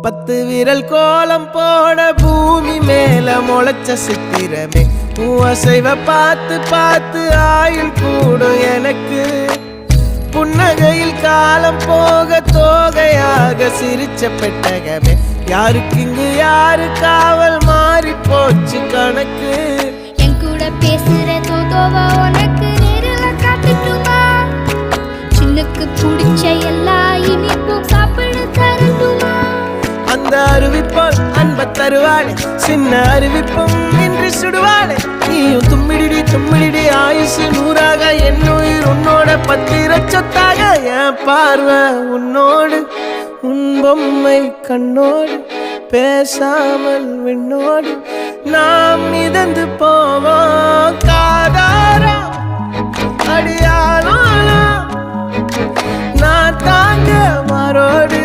10 விரல் கோலம் போட பூமி மேல முளைச்ச சித்திரமே அசைவ பார்த்து பார்த்து ஆயுள் கூடும் எனக்கு புன்னகையில் காலம் போக தோகையாக சிரிச்ச பெட்டகமே யாருக்கு இங்கு யாரு காவல் மாறி போச்சு கணக்கு என் கூட பேசுற தோதோவா உனக்கு நேரில் காட்டுட்டுமா சின்னுக்கு பிடிச்ச எல்லா இனிப்பும் சாப்பிட தரட்டுமா அந்த அறிவிப்பால் அன்ப தருவாளே சின்ன அறிவிப்பும் இன்று சுடுவாளே நீயும் தும்மிடி தும்மிடி ஆயுசு 100ஆக என் உயிர் உன்னோட 10 சொத்தாக என் பார்வை உன்னோடு உன் பொம்மை கண்ணோடு பேசாமல் விண்ணோடு நாம் மிதந்து போவோம் காதாரா அடியாளோ நான் தாங்க மாறோடு